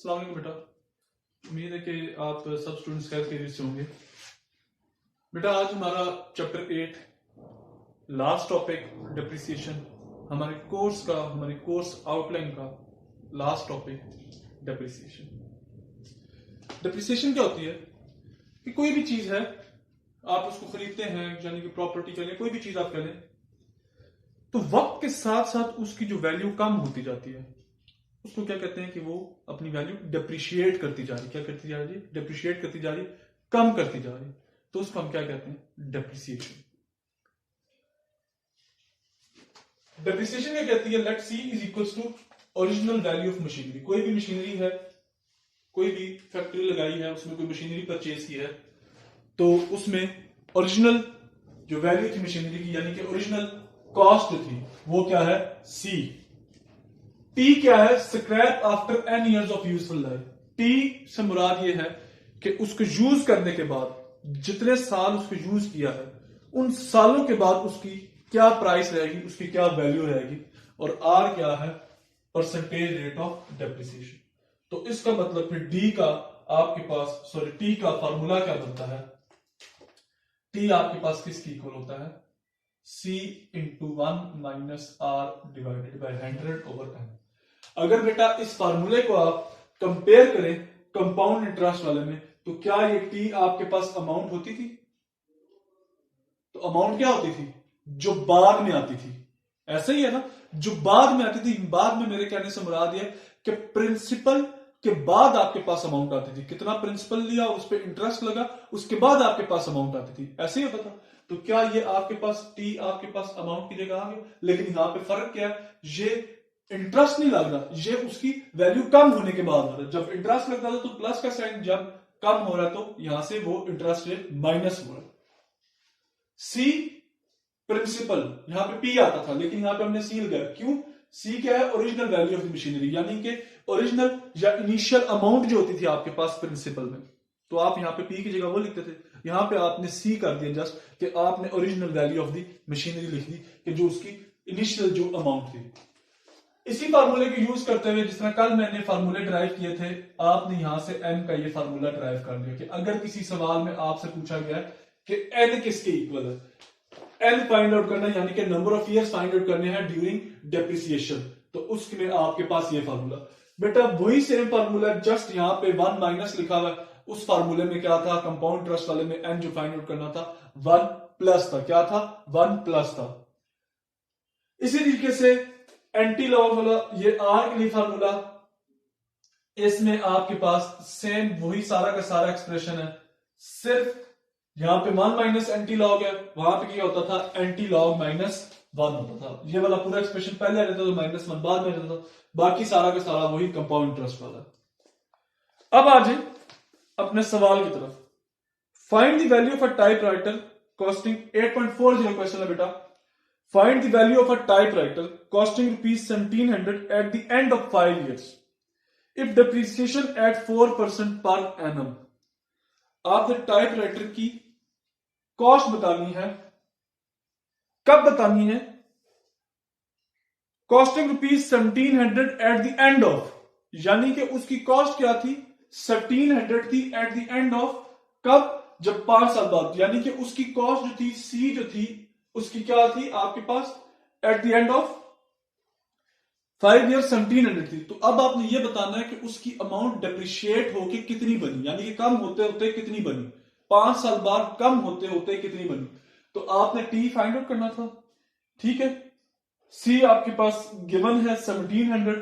अस्सलाम वालेकुम बेटा। उम्मीद है कि आप सब स्टूडेंट्स खैर खैरियत से होंगे। बेटा आज हमारा चैप्टर 8 लास्ट टॉपिक डेप्रिसिएशन, हमारे कोर्स आउटलाइन का लास्ट टॉपिक डेप्रिसिएशन। डेप्रिसिएशन क्या होती है कि कोई भी चीज है, आप उसको खरीदते हैं, यानी कि प्रॉपर्टी कह लें, कोई भी चीज आप कह लें, तो वक्त के साथ साथ उसकी जो वैल्यू कम होती जाती है, उसको क्या कहते हैं कि वो अपनी वैल्यू डेप्रिशिएट करती जा रही। क्या करती जा रही है? डेप्रिशिएट करती जा रही, कम करती जा रही। तो उसको हम क्या कहते हैं? डेप्रिसिएशन। डेप्रिसिएशन क्या कहती है? Let C is equals to original value of machinery. कोई भी मशीनरी है, कोई भी फैक्ट्री लगाई है, उसमें कोई मशीनरी परचेज की है, तो उसमें ओरिजिनल जो वैल्यू थी मशीनरी की, यानी कि ओरिजिनल कॉस्ट थी, वो क्या है? सी। टी क्या है? Scrap after n years of useful life. T से मुराद ये है कि उसको यूज करने के बाद जितने साल उसको यूज किया है, उन सालों के बाद उसकी क्या प्राइस रहेगी, उसकी क्या वैल्यू रहेगी। और आर क्या है? Percentage rate of depreciation. तो इसका मतलब फिर डी का आपके पास टी का फॉर्मूला क्या बनता है? टी आपके पास किसकी इक्वल होता है? C into 1 minus R divided by 100/n। अगर बेटा इस फार्मूले को आप कंपेयर करें कंपाउंड इंटरेस्ट वाले में, तो क्या ये टी आपके पास अमाउंट होती थी? तो अमाउंट क्या होती थी? जो बाद में आती थी। ऐसा ही है ना, जो बाद में आती थी। बाद में मेरे कहने से मुराद है कि प्रिंसिपल के बाद आपके पास अमाउंट आती थी। कितना प्रिंसिपल लिया, उस पर इंटरेस्ट लगा, उसके बाद आपके पास अमाउंट आती थी। ऐसे ही होता था। तो क्या ये आपके पास टी आपके पास अमाउंट की जगह आ गया? लेकिन यहां पे फर्क क्या है? ये इंटरेस्ट नहीं लग रहा, ये उसकी वैल्यू कम होने के बाद आ रहा है। जब इंटरेस्ट लगता था तो प्लस का साइन, जब कम हो रहा है तो यहां से वो इंटरेस्ट रेट माइनस हो रहा है। सी प्रिंसिपल, यहां पे पी आता था, लेकिन यहां पे हमने सी लगाया। क्यों? सी क्या है? Original value of the machinery, यानी कि ओरिजिनल या इनिशियल अमाउंट जो होती थी आपके पास प्रिंसिपल में। तो आप यहां पे पी की जगह वो लिखते थे, यहां पे आपने सी कर दिया जस्ट कि आपने original value of the machinery लिख दी, कि जो उसकी इनिशियल जो अमाउंट थी। इसी फार्मूले को यूज करते हुए, जिस तरह कल मैंने फार्मूले ड्राइव किए थे, आपने यहां से एन का ये फार्मूला ड्राइव कर लिया। कि अगर किसी सवाल में आपसे पूछा गया कि एन किसके इक्वल है, एन फाइंड आउट करना, यानी कि number of years find out करने हैं ड्यूरिंग डेप्रिसिएशन, तो उसमें आपके पास ये फार्मूला। बेटा वही सेम फार्मूला, जस्ट यहां पे 1 माइनस लिखा हुआ है। उस फार्मूले में क्या था? कंपाउंड इंटरेस्ट वाले में एन जो फाइंड आउट करना था 1 प्लस था। क्या था? 1 प्लस था। इसी तरीके से एंटी लॉग वाला ये आर के लिए फार्मूला, इसमें आपके पास सेम वही सारा का सारा एक्सप्रेशन है, सिर्फ यहां पे 1 माइनस एंटी लॉग है, वहां पे क्या होता था? एंटी लॉग -1 होता था। ये वाला पूरा एक्सप्रेशन पहले रहता था, -1 बाद में रहता था। बाकी सारा का सारा वही कंपाउंड इंटरेस्ट वाला। अब आ जाए अपने सवाल की तरफ। Find the value of a typewriter costing 8.40 question है बेटा। Find the value of a typewriter costing rupees 1700 at the end of 5 years. If depreciation at 4% per annum. आपने टाइपराइटर की कॉस्ट बतानी है। कब बतानी है? Costing rupees 1700 eight the end of, यानी कि उसकी कॉस्ट क्या थी? 1700 थी एट द एंड ऑफ। कब? जब 5 साल बाद। यानी कि उसकी कॉस्ट जो थी, सी जो थी, उसकी क्या थी आपके पास? At the end of 5 year 1700 थी। तो अब आपने ये बताना है कि उसकी अमाउंट डेप्रिशिएट होके कितनी बनी, यानी कि कम होते होते कितनी बनी, 5 साल बाद कम होते होते कितनी बनी। तो आपने टी फाइंड आउट करना था। ठीक है, सी आपके पास गिवन है 1700,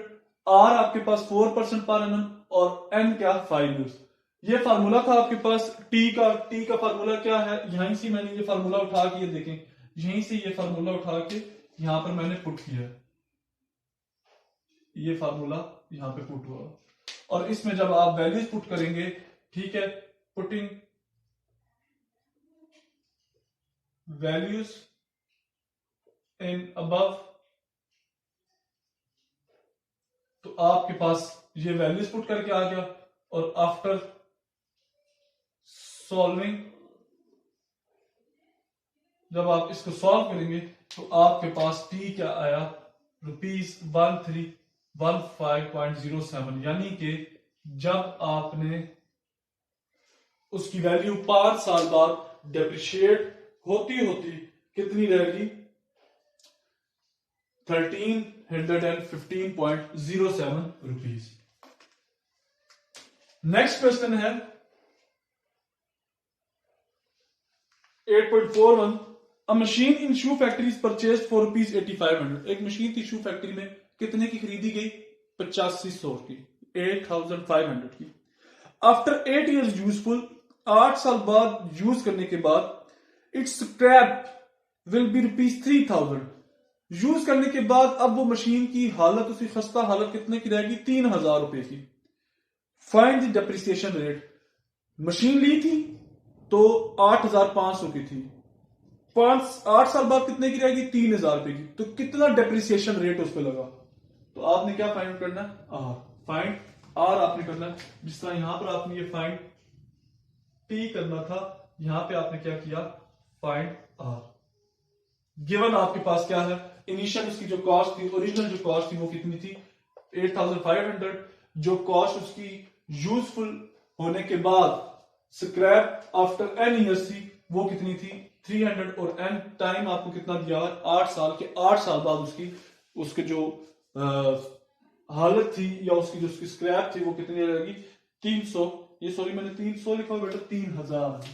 आर आपके पास 4% पर एनम, और एन क्या? 5 ईयर्स। ये फार्मूला था आपके पास टी का। टी का फार्मूला क्या है? यहीं से मैंने ये फार्मूला उठा के, ये देखें, यहीं से ये फार्मूला उठा के यहां पर मैंने पुट किया। ये फार्मूला यहां पे पुट हुआ, और इसमें जब आप वैल्यूज पुट करेंगे, ठीक है, पुटिंग वैल्यूज इन अबव, तो आपके पास ये वैल्यूज पुट करके आ गया। और आफ्टर सॉल्विंग, जब आप इसको सॉल्व करेंगे तो आपके पास टी क्या आया? रुपीज 1315.07, यानी कि जब आपने उसकी वैल्यू 5 साल बाद डेप्रिशिएट होती होती कितनी रहेगी? 1315.07 रुपीज। नेक्स्ट क्वेश्चन है 8.41। अ machine in shoe factory is purchased for rupees 8500। एक मशीन थी शू फैक्ट्री में, कितने की खरीदी गई? 8500 की, 8500 की। आफ्टर 8 years यूजफुल, 8 साल बाद यूज करने के बाद it's scrap will be rupees 3000। Use करने के बाद अब वो मशीन की हालत, उसकी खस्ता हालत कितने की रहेगी? 3000 रुपए की। Find the depreciation rate. Machine ली थी तो 8500 की थी, 8 साल बाद कितने की रहेगी? 3000 रुपए की। तो कितना डेप्रिसिएशन रेट उस पर लगा? तो आपने क्या फाइंड करना है? आर। फाइंड आर आपने करना है। जिस तरह यहां पर आपने ये फाइंड टी करना था, यहां पे आपने क्या किया? Find are. गिवन आपके पास क्या है? इनिशियल उसकी जो कॉस्ट थी, ओरिजिनल जो कॉस्ट थी वो कितनी थी? 8500। जो कॉस्ट उसकी यूजफुल होने के बाद स्क्रैप आफ्टर एन ईयर्स थी वो कितनी थी? 300। और एन टाइम आपको कितना दिया? 8 साल के। 8 साल बाद उसके जो हालत थी या उसकी स्क्रैप थी वो कितनी रहेगी? 300। ये सॉरी मैंने 300 लिखा बेटा, 3000।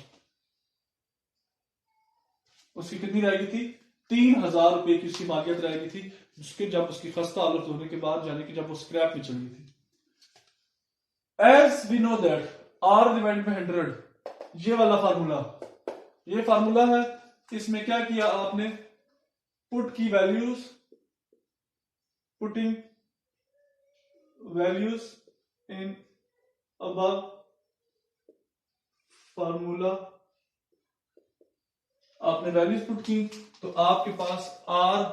उसकी कितनी रहेगी थी? 3000 रुपए की उसकी मालियत रहेगी थी, जिसके जब उसकी खस्ता हालत होने के बाद, यानी कि जब वो स्क्रैप में चली थी। As we know that R divided by 100, ये वाला फार्मूला, ये फार्मूला है। इसमें क्या किया आपने? पुट की values, putting values in above formula, आपने वैल्यूज पुट की तो आपके पास आर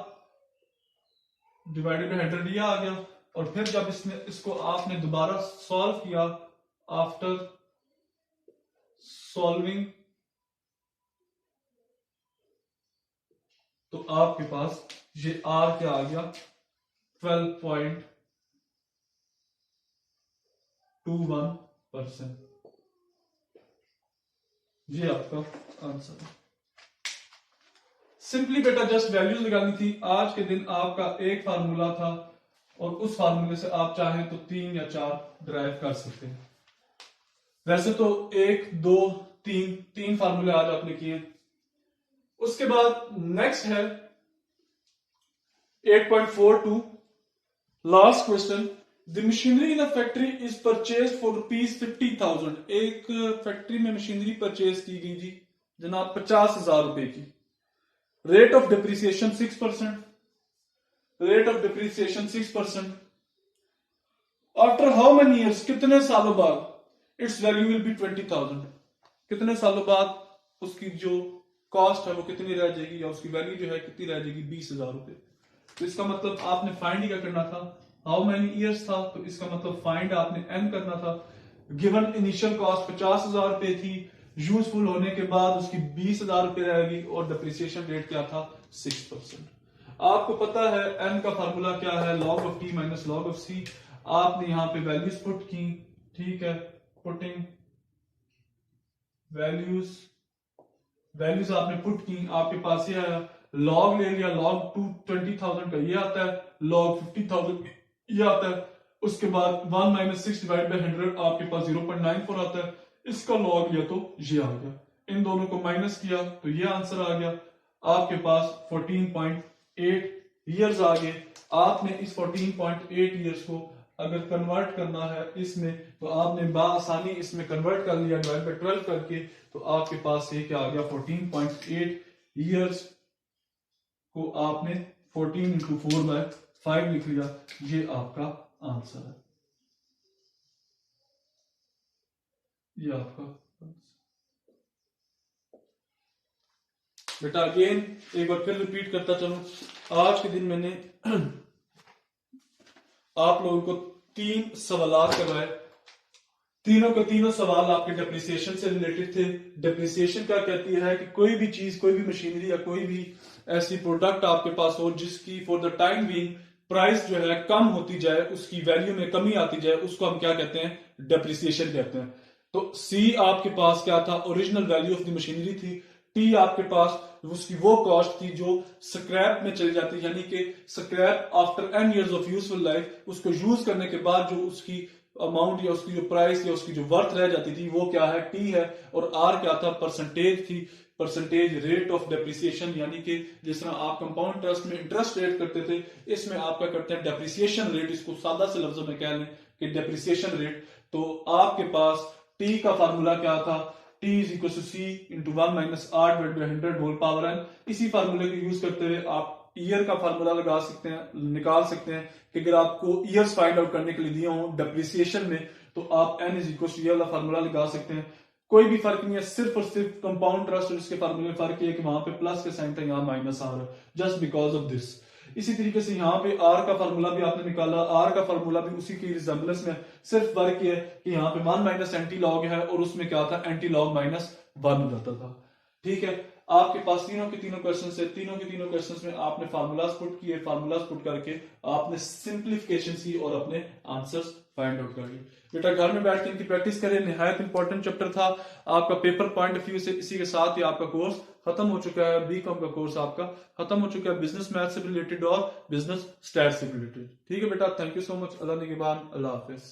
डिवाइडेड बाय 100 ये आ गया। और फिर जब इसको आपने दोबारा सॉल्व किया, आफ्टर सॉल्विंग, तो आपके पास ये आर क्या आ गया? 12.21%। ये आपका आंसर है। सिंपली बेटा जस्ट वैल्यूज निकालनी थी। आज के दिन आपका एक फार्मूला था और उस फार्मूले से आप चाहें तो 3 या 4 ड्राइव कर सकते हैं। वैसे तो 1, 2, 3 फार्मूले आज आपने किए। उसके बाद नेक्स्ट है 8.42, last question. The machinery in a factory is purchase for rupees 50,000। एक फैक्ट्री में मशीनरी परचेज की गई जी जनाब 50,000 रुपए की। Rate of depreciation 6%। Rate of depreciation 6%। After how many years, कितने सालों बाद इट्स वैल्यू विल बी 20,000। कितने सालों बाद उसकी जो कॉस्ट है वो कितनी रह जाएगी, या उसकी वैल्यू जो है कितनी रह जाएगी? 20,000 रुपए। तो इसका मतलब आपने फाइंड क्या करना था? हाउ मेनी ईयर्स था, तो इसका मतलब फाइंड आपने एन करना था। गिवन इनिशियल कॉस्ट 50,000 रुपए थी, यूजफुल होने के बाद उसकी 20,000 रुपए रहेगी, और डिप्रिसिएशन रेट क्या था? 6%। आपको पता है एन का फार्मूला क्या है? Log of T minus log of C. आपने यहां पे वैल्यूज पुट की, ठीक है, पुटिंग वैल्यूज आपने पुट की, आपके पास ये आया। लॉग ले लिया, लॉग 20,000 का ये आता है, लॉग 50,000 ये आता है। उसके बाद 1 - 6 डिवाइड बाय 100 आपके पास 0.94 आता है। इसका लॉग लिया तो ये आ गया। इन दोनों को माइनस किया तो ये आंसर आ गया। आपके पास 14.8 ईयर्स आ गए। आपने इस 14.8 ईयर्स को अगर कन्वर्ट करना है इसमें, तो आपने बाआसानी इसमें कन्वर्ट कर लिया डिवाइड बाय 12 करके, तो आपके पास ये क्या आ गया? 14.8 ईयर्स को आपने 14 × 4/5 लिख लिया। ये आपका आंसर है। ये आपका बेटा अगेन एक बार फिर रिपीट करता चलूं। आज के दिन मैंने आप लोगों को 3 सवाल करवाए। तीनों के तीनों सवाल आपके डेप्रिसिएशन से रिलेटेड थे। डेप्रिसिएशन क्या कहती है कि कोई भी चीज, कोई भी मशीनरी या कोई भी ऐसी प्रोडक्ट आपके पास हो जिसकी for the time being price जो है कम होती जाए, उसकी वैल्यू में कमी आती जाए, उसको हम क्या कहते हैं, डेप्रिसिएशन कहते हैं। तो सी आपके पास क्या था, original value of the machinery थी। टी आपके पास उसकी वो कॉस्ट थी जो स्क्रैप में चली जाती है, यानी कि scrap after n years of useful life, उसको यूज करने के बाद जो उसकी अमाउंट या उसकी जो प्राइस या उसकी जो वर्थ रह जाती थी वो क्या है, टी है। और आर क्या था, परसेंटेज थी, परसेंटेज रेट ऑफ डेप्रिसिएशन, यानी कि जिस तरह आप कंपाउंड इंटरेस्ट में इंटरेस्ट रेट करते थे, इसमें आप क्या करते हैं, डेप्रिसिएशन रेट। इसको सादा से लफ्जों में कह लें कि डेप्रिसिएशन रेट। तो आपके पास टी का फार्मूला क्या था, T is equal to C into 1 minus R divided by 100 whole power n. इसी फार्मूले को यूज करते हुए आप ईयर का फार्मूला लगा सकते हैं, निकाल सकते हैं कि अगर आपको ईयर्स फाइंड आउट करने के लिए दिए हों डेप्रिसिएशन में, तो आप एन इज इक्वल टू ये वाला फार्मूला लगा सकते हैं। कोई भी फर्क नहीं है, सिर्फ और सिर्फ कंपाउंड इंटरेस्ट और इसके फार्मूले में फर्क है कि वहां पे प्लस का साइन था, यहाँ माइनस आ रहा है, जस्ट बिकॉज ऑफ दिस। इसी तरीके से यहाँ पे आर का फार्मूला भी आपने निकाला, आर का फार्मूला भी उसी की रिजेंबलेंस में, सिर्फ फर्क ये है कि यहाँ पे 1 माइनस एंटी लॉग है और उसमें क्या था, एंटी लॉग माइनस 1 हो जाता था। ठीक है, आपके पास तीनों के तीनों क्वेश्चन है, तीनों के तीनों क्वेश्चंस में आपने फार्मूलाज पुट किए, फार्मूलाज पुट करके आपने सिंप्लीफिकेशन की और अपने आंसर्स फाइंड आउट करिए। बेटा घर में बैठ के इनकी प्रैक्टिस करें, निहायत इंपॉर्टेंट चैप्टर था आपका पेपर पॉइंट ऑफ व्यू से। इसी के साथ ही आपका कोर्स खत्म हो चुका है, बीकॉम का कोर्स आपका खत्म हो चुका है, बिजनेस मैथ से रिलेटेड और बिजनेस स्टैट्स से रिलेटेड। ठीक है बेटा, थैंक यू सो मच। अल्लाह निगहबान, अल्लाह हाफिज।